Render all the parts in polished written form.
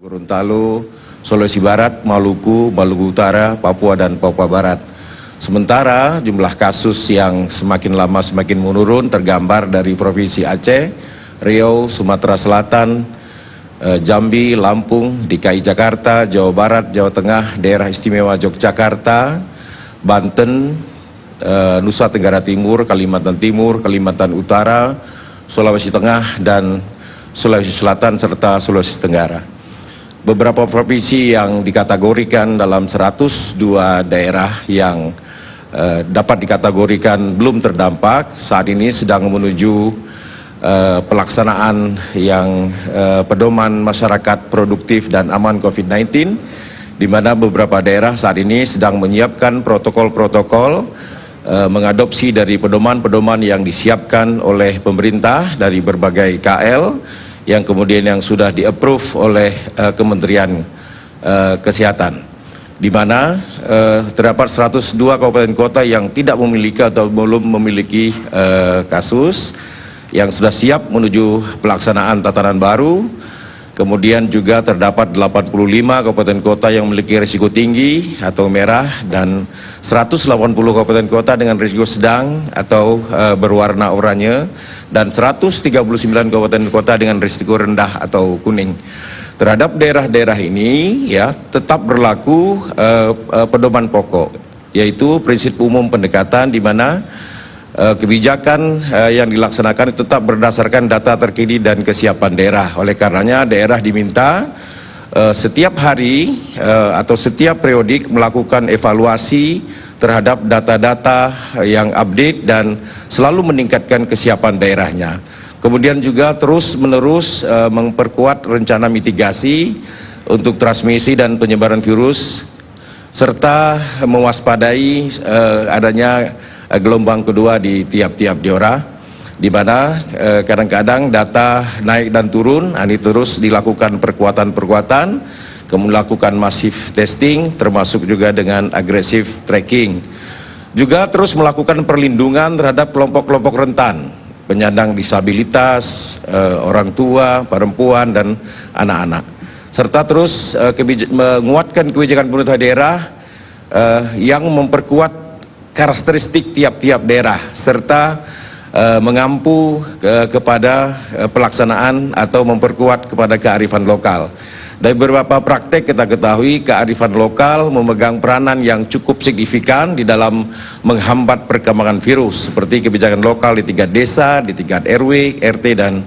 Gorontalo, Sulawesi Barat, Maluku, Maluku Utara, Papua, dan Papua Barat. Sementara jumlah kasus yang semakin lama semakin menurun tergambar dari Provinsi Aceh, Riau, Sumatera Selatan, Jambi, Lampung, DKI Jakarta, Jawa Barat, Jawa Tengah, Daerah Istimewa Yogyakarta, Banten, Nusa Tenggara Timur, Kalimantan Timur, Kalimantan Utara, Sulawesi Tengah, dan Sulawesi Selatan, serta Sulawesi Tenggara. Beberapa provinsi yang dikategorikan dalam 102 daerah yang dapat dikategorikan belum terdampak saat ini sedang menuju pelaksanaan yang pedoman masyarakat produktif dan aman COVID-19, di mana beberapa daerah saat ini sedang menyiapkan protokol-protokol mengadopsi dari pedoman-pedoman yang disiapkan oleh pemerintah dari berbagai KL yang kemudian yang sudah di-approve oleh Kementerian Kesehatan, di mana terdapat 102 kabupaten kota yang tidak memiliki atau belum memiliki kasus yang sudah siap menuju pelaksanaan tatanan baru. Kemudian juga terdapat 85 kabupaten kota yang memiliki risiko tinggi atau merah, dan 180 kabupaten kota dengan risiko sedang atau berwarna oranye, dan 139 kabupaten kota dengan risiko rendah atau kuning. Terhadap daerah-daerah ini ya tetap berlaku pedoman pokok, yaitu prinsip umum pendekatan, di mana kebijakan yang dilaksanakan tetap berdasarkan data terkini dan kesiapan daerah. Oleh karenanya daerah diminta setiap hari atau setiap periodik melakukan evaluasi terhadap data-data yang update dan selalu meningkatkan kesiapan daerahnya. Kemudian juga terus-menerus memperkuat rencana mitigasi untuk transmisi dan penyebaran virus, serta mewaspadai adanya gelombang kedua di tiap-tiap daerah, di mana kadang-kadang data naik dan turun. Ini terus dilakukan perkuatan-perkuatan, kemudian melakukan masif testing, termasuk juga dengan agresif tracking. Juga terus melakukan perlindungan terhadap kelompok-kelompok rentan, penyandang disabilitas, orang tua, perempuan, dan anak-anak. Serta terus menguatkan kebijakan pemerintah daerah yang memperkuat karakteristik tiap-tiap daerah, serta mengampu kepada pelaksanaan atau memperkuat kepada kearifan lokal. Dari beberapa praktek kita ketahui kearifan lokal memegang peranan yang cukup signifikan di dalam menghambat perkembangan virus, seperti kebijakan lokal di tingkat desa, di tingkat RW, RT, dan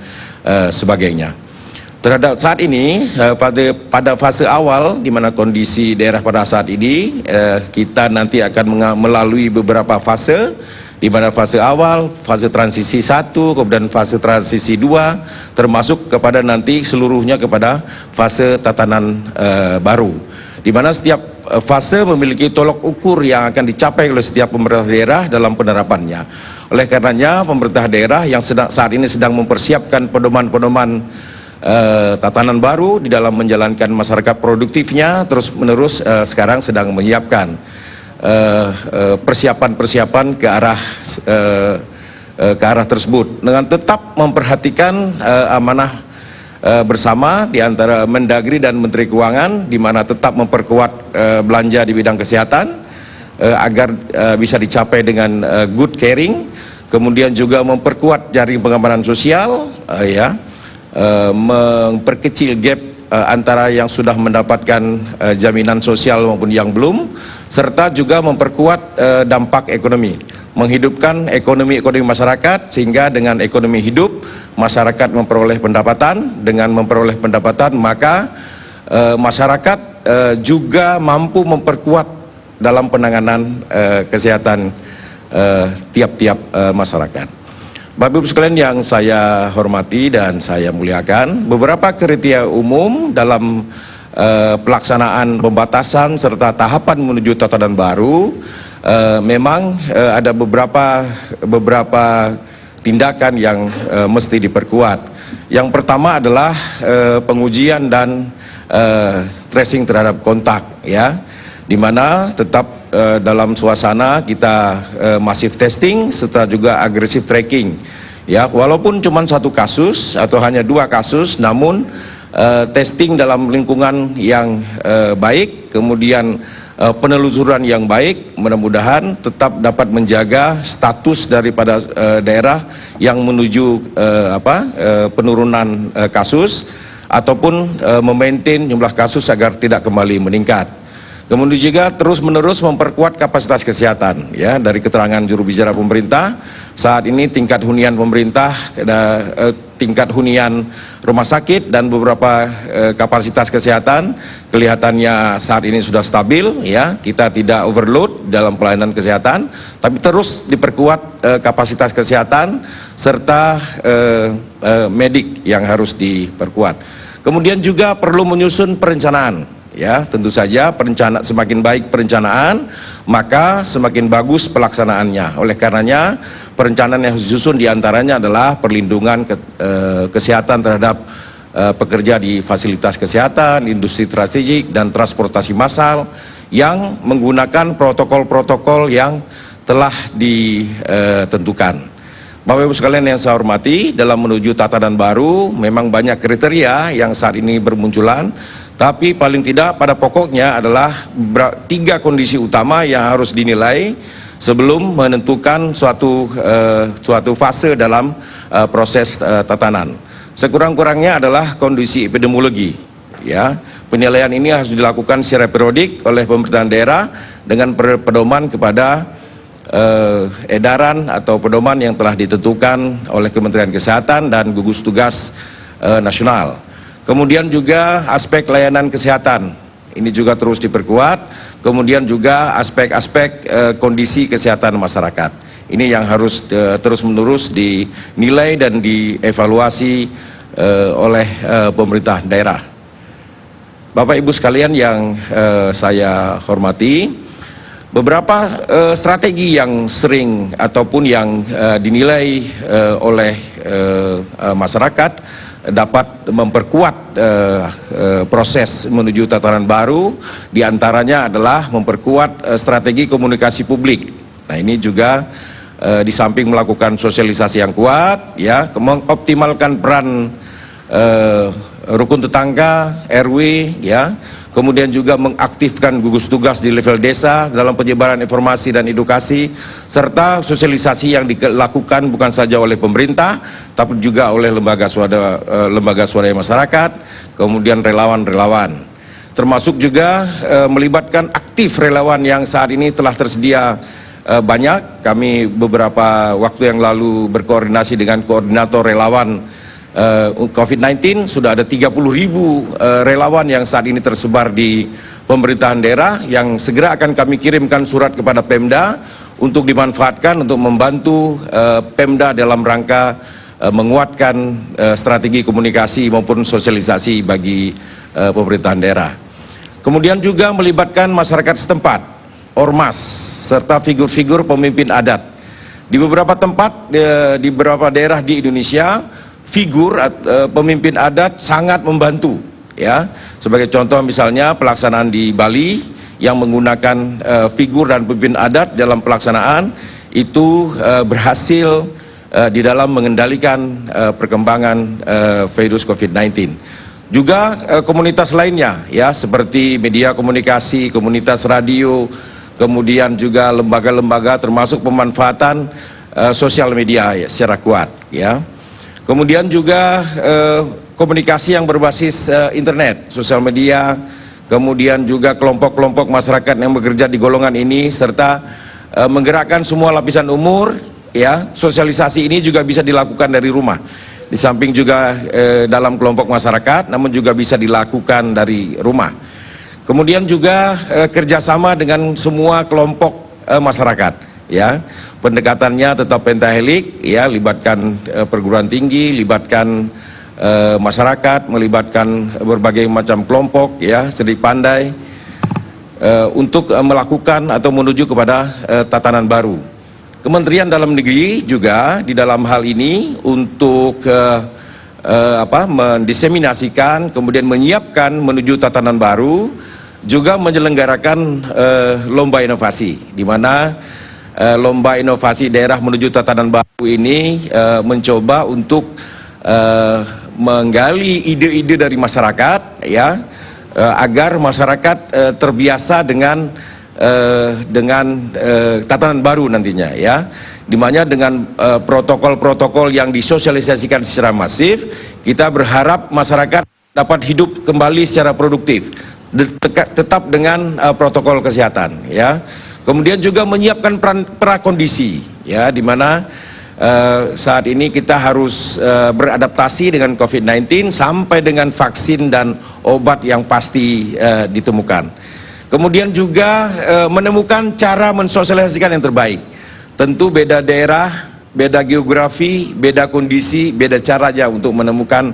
sebagainya. Terhadap saat ini pada fase awal, di mana kondisi daerah pada saat ini kita nanti akan melalui beberapa fase, di mana fase awal, fase transisi 1, kemudian fase transisi 2, termasuk kepada nanti seluruhnya kepada fase tatanan baru, di mana setiap fase memiliki tolok ukur yang akan dicapai oleh setiap pemerintah daerah dalam penerapannya. Oleh karenanya pemerintah daerah yang saat ini sedang mempersiapkan pedoman-pedoman tatanan baru di dalam menjalankan masyarakat produktifnya, terus menerus sekarang sedang menyiapkan persiapan-persiapan ke arah tersebut, dengan tetap memperhatikan amanah bersama di antara Mendagri dan Menteri Keuangan, di mana tetap memperkuat belanja di bidang kesehatan agar bisa dicapai dengan good caring. Kemudian juga memperkuat jaring pengamanan sosial, memperkecil gap antara yang sudah mendapatkan jaminan sosial maupun yang belum, serta juga memperkuat dampak ekonomi, menghidupkan ekonomi masyarakat, sehingga dengan ekonomi hidup masyarakat memperoleh pendapatan. Dengan memperoleh pendapatan maka masyarakat juga mampu memperkuat dalam penanganan kesehatan tiap-tiap masyarakat. Bapak Ibu sekalian yang saya hormati dan saya muliakan, beberapa kriteria umum dalam pelaksanaan pembatasan serta tahapan menuju tatanan baru, memang ada beberapa tindakan yang mesti diperkuat. Yang pertama adalah pengujian dan tracing terhadap kontak, ya, di mana tetap dalam suasana kita masif testing serta juga agresif tracking, ya, walaupun cuma satu kasus atau hanya 2 kasus, namun testing dalam lingkungan yang baik, kemudian penelusuran yang baik, mudah-mudahan tetap dapat menjaga status daripada daerah yang menuju penurunan kasus ataupun memaintain jumlah kasus agar tidak kembali meningkat. Kemudian juga terus-menerus memperkuat kapasitas kesehatan, ya, dari keterangan juru bicara pemerintah. Saat ini tingkat hunian pemerintah, tingkat hunian rumah sakit dan beberapa kapasitas kesehatan kelihatannya saat ini sudah stabil, ya. Kita tidak overload dalam pelayanan kesehatan, tapi terus diperkuat kapasitas kesehatan serta medik yang harus diperkuat. Kemudian juga perlu menyusun perencanaan. Ya, tentu saja semakin baik perencanaan, maka semakin bagus pelaksanaannya. Oleh karenanya, perencanaan yang disusun diantaranya adalah perlindungan kesehatan terhadap pekerja di fasilitas kesehatan, industri strategik, dan transportasi massal yang menggunakan protokol-protokol yang telah ditentukan. Bapak Ibu sekalian yang saya hormati, dalam menuju tatanan baru memang banyak kriteria yang saat ini bermunculan. Tapi paling tidak pada pokoknya adalah 3 kondisi utama yang harus dinilai sebelum menentukan suatu fase dalam proses tatanan. Sekurang-kurangnya adalah kondisi epidemiologi. Ya, penilaian ini harus dilakukan secara periodik oleh pemerintahan daerah dengan pedoman kepada edaran atau pedoman yang telah ditentukan oleh Kementerian Kesehatan dan gugus tugas nasional. Kemudian juga aspek layanan kesehatan, ini juga terus diperkuat. Kemudian juga aspek-aspek kondisi kesehatan masyarakat. Ini yang harus terus-menerus dinilai dan dievaluasi oleh pemerintah daerah. Bapak Ibu sekalian yang saya hormati, beberapa strategi yang sering ataupun yang dinilai oleh masyarakat dapat memperkuat proses menuju tatanan baru, diantaranya adalah memperkuat strategi komunikasi publik. Nah, ini juga di samping melakukan sosialisasi yang kuat, ya, mengoptimalkan peran rukun tetangga, RW, ya, kemudian juga mengaktifkan gugus tugas di level desa dalam penyebaran informasi dan edukasi, serta sosialisasi yang dilakukan bukan saja oleh pemerintah, tapi juga oleh lembaga swadaya masyarakat, kemudian relawan-relawan. Termasuk juga melibatkan aktif relawan yang saat ini telah tersedia banyak. Kami beberapa waktu yang lalu berkoordinasi dengan koordinator relawan COVID-19, sudah ada 30.000 relawan yang saat ini tersebar di pemerintahan daerah yang segera akan kami kirimkan surat kepada Pemda untuk dimanfaatkan untuk membantu Pemda dalam rangka menguatkan strategi komunikasi maupun sosialisasi bagi pemerintahan daerah. Kemudian juga melibatkan masyarakat setempat, ormas, serta figur-figur pemimpin adat. Di beberapa tempat, di beberapa daerah di Indonesia, figur pemimpin adat sangat membantu, ya. Sebagai contoh misalnya pelaksanaan di Bali yang menggunakan figur dan pemimpin adat dalam pelaksanaan itu berhasil di dalam mengendalikan perkembangan virus COVID-19. Juga komunitas lainnya, ya, seperti media komunikasi, komunitas radio, kemudian juga lembaga-lembaga termasuk pemanfaatan sosial media, ya, secara kuat, ya. Kemudian juga komunikasi yang berbasis internet, sosial media, kemudian juga kelompok-kelompok masyarakat yang bekerja di golongan ini, serta menggerakkan semua lapisan umur, ya. Sosialisasi ini juga bisa dilakukan dari rumah, di samping juga dalam kelompok masyarakat, namun juga bisa dilakukan dari rumah. Kemudian juga kerjasama dengan semua kelompok masyarakat, ya. Pendekatannya tetap pentahelik, ya, libatkan perguruan tinggi, libatkan masyarakat, melibatkan berbagai macam kelompok, ya, cerdik pandai untuk melakukan atau menuju kepada tatanan baru. Kementerian Dalam Negeri juga di dalam hal ini untuk mendiseminasikan, kemudian menyiapkan menuju tatanan baru, juga menyelenggarakan lomba inovasi, di mana lomba inovasi daerah menuju tatanan baru ini mencoba untuk menggali ide-ide dari masyarakat, ya, agar masyarakat terbiasa dengan tatanan baru nantinya, ya, dimana dengan protokol-protokol yang disosialisasikan secara masif, kita berharap masyarakat dapat hidup kembali secara produktif, tetap dengan protokol kesehatan, ya. Kemudian juga menyiapkan prakondisi, ya, dimana saat ini kita harus beradaptasi dengan COVID-19 sampai dengan vaksin dan obat yang pasti ditemukan. Kemudian juga menemukan cara mensosialisasikan yang terbaik. Tentu beda daerah, beda geografi, beda kondisi, beda caranya untuk menemukan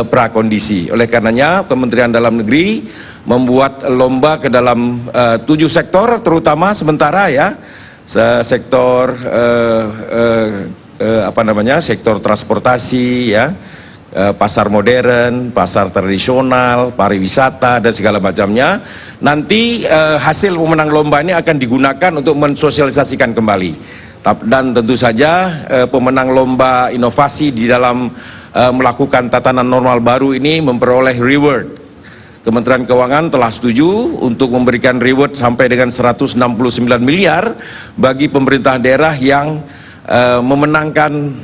prakondisi. Oleh karenanya Kementerian Dalam Negeri membuat lomba ke dalam 7 sektor, terutama sementara, ya, sektor sektor transportasi, ya, pasar modern, pasar tradisional, pariwisata dan segala macamnya. Nanti hasil pemenang lomba ini akan digunakan untuk mensosialisasikan kembali. Dan tentu saja pemenang lomba inovasi di dalam melakukan tatanan normal baru ini memperoleh reward. Kementerian Keuangan telah setuju untuk memberikan reward sampai dengan 169 miliar bagi pemerintah daerah yang memenangkan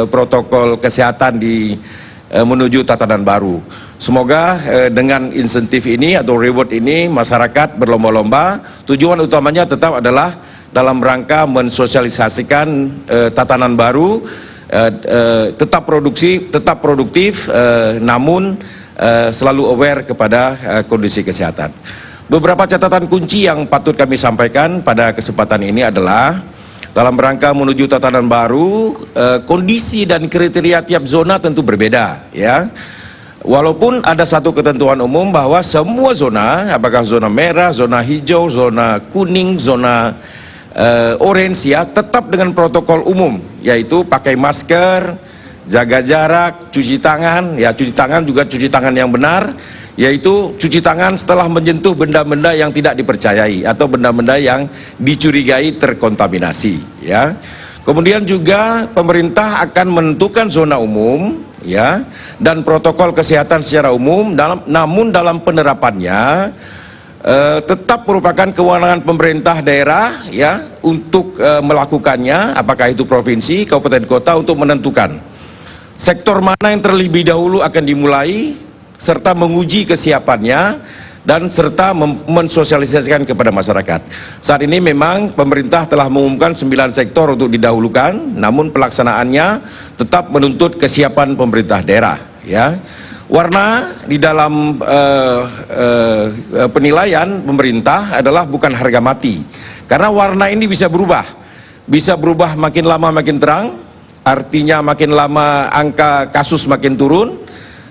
protokol kesehatan di menuju tatanan baru. Semoga dengan insentif ini atau reward ini masyarakat berlomba-lomba. Tujuan utamanya tetap adalah dalam rangka mensosialisasikan tatanan baru, tetap produktif, namun selalu aware kepada kondisi kesehatan. Beberapa catatan kunci yang patut kami sampaikan pada kesempatan ini adalah dalam rangka menuju tatanan baru, kondisi dan kriteria tiap zona tentu berbeda, ya. Walaupun ada satu ketentuan umum bahwa semua zona, apakah zona merah, zona hijau, zona kuning, zona orange, ya, tetap dengan protokol umum, yaitu pakai masker, jaga jarak, cuci tangan, ya, cuci tangan juga cuci tangan yang benar, yaitu cuci tangan setelah menyentuh benda-benda yang tidak dipercayai atau benda-benda yang dicurigai terkontaminasi, ya. Kemudian juga pemerintah akan menentukan zona umum, ya, dan protokol kesehatan secara umum, namun dalam penerapannya tetap merupakan kewenangan pemerintah daerah, ya, untuk melakukannya, apakah itu provinsi, kabupaten, kota, untuk menentukan sektor mana yang terlebih dahulu akan dimulai, serta menguji kesiapannya, dan serta mensosialisasikan kepada masyarakat. Saat ini memang pemerintah telah mengumumkan 9 sektor untuk didahulukan, namun pelaksanaannya tetap menuntut kesiapan pemerintah daerah, ya. Warna di dalam penilaian pemerintah adalah bukan harga mati, karena warna ini bisa berubah makin lama makin terang, artinya makin lama angka kasus makin turun,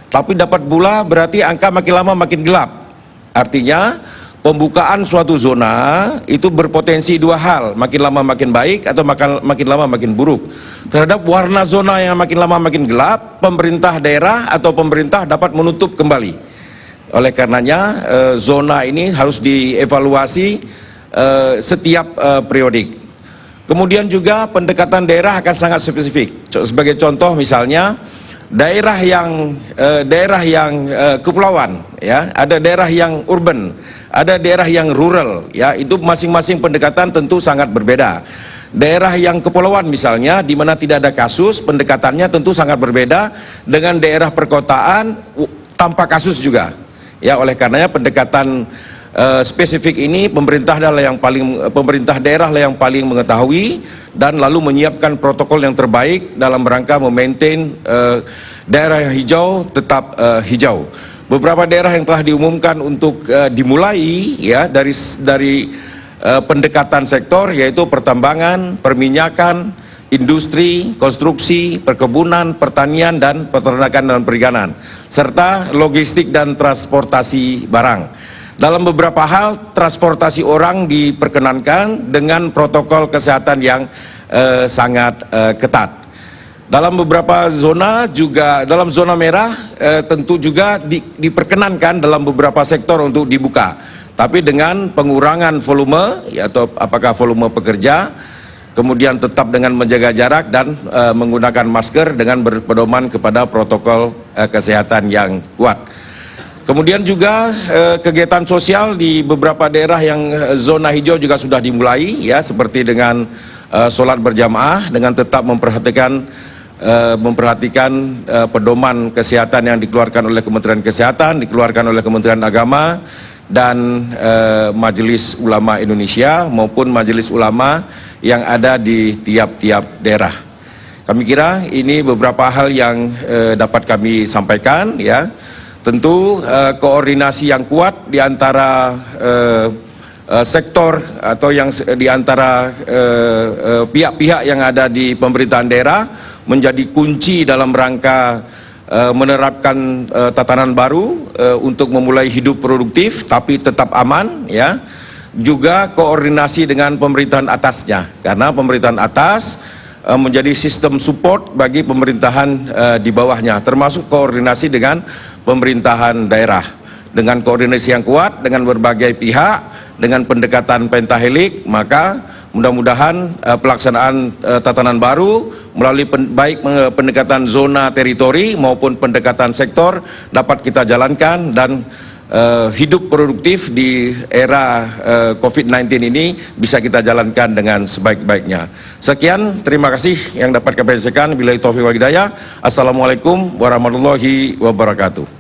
tapi dapat pula berarti angka makin lama makin gelap. Artinya pembukaan suatu zona itu berpotensi 2 hal, makin lama makin baik atau makin lama makin buruk. Terhadap warna zona yang makin lama makin gelap, pemerintah daerah atau pemerintah dapat menutup kembali. Oleh karenanya zona ini harus dievaluasi setiap periodik. Kemudian juga pendekatan daerah akan sangat spesifik. Sebagai contoh misalnya daerah yang kepulauan, ya, ada daerah yang urban, ada daerah yang rural, ya, itu masing-masing pendekatan tentu sangat berbeda. Daerah yang kepulauan misalnya, di mana tidak ada kasus, pendekatannya tentu sangat berbeda dengan daerah perkotaan tanpa kasus juga, ya. Oleh karenanya pendekatan spesifik ini pemerintah daerah lah yang paling mengetahui dan lalu menyiapkan protokol yang terbaik dalam rangka memaintain daerah yang hijau tetap hijau. Beberapa daerah yang telah diumumkan untuk dimulai, ya, dari pendekatan sektor, yaitu pertambangan, perminyakan, industri, konstruksi, perkebunan, pertanian, dan peternakan dan perikanan, serta logistik dan transportasi barang. Dalam beberapa hal, transportasi orang diperkenankan dengan protokol kesehatan yang sangat ketat. Dalam beberapa zona juga, dalam zona merah tentu juga diperkenankan dalam beberapa sektor untuk dibuka, tapi dengan pengurangan volume, ya, atau apakah volume pekerja, kemudian tetap dengan menjaga jarak dan menggunakan masker dengan berpedoman kepada protokol kesehatan yang kuat. Kemudian juga kegiatan sosial di beberapa daerah yang zona hijau juga sudah dimulai, ya, seperti dengan sholat berjamaah dengan tetap memperhatikan pedoman kesehatan yang dikeluarkan oleh Kementerian Kesehatan, dikeluarkan oleh Kementerian Agama dan Majelis Ulama Indonesia maupun Majelis Ulama yang ada di tiap-tiap daerah. Kami kira ini beberapa hal yang dapat kami sampaikan, ya. Tentu koordinasi yang kuat di antara sektor atau yang di antara pihak-pihak yang ada di pemerintahan daerah menjadi kunci dalam rangka menerapkan tatanan baru untuk memulai hidup produktif tapi tetap aman, ya. Juga koordinasi dengan pemerintahan atasnya, karena pemerintahan atas menjadi sistem support bagi pemerintahan di bawahnya, termasuk koordinasi dengan pemerintahan daerah. Dengan koordinasi yang kuat dengan berbagai pihak, dengan pendekatan pentahelik, maka mudah-mudahan pelaksanaan tatanan baru melalui baik pendekatan zona teritori maupun pendekatan sektor dapat kita jalankan dan hidup produktif di era COVID-19 ini bisa kita jalankan dengan sebaik-baiknya. Sekian, terima kasih yang dapat kami sampaikan. Billahi taufiq wal hidayah. Assalamualaikum warahmatullahi wabarakatuh.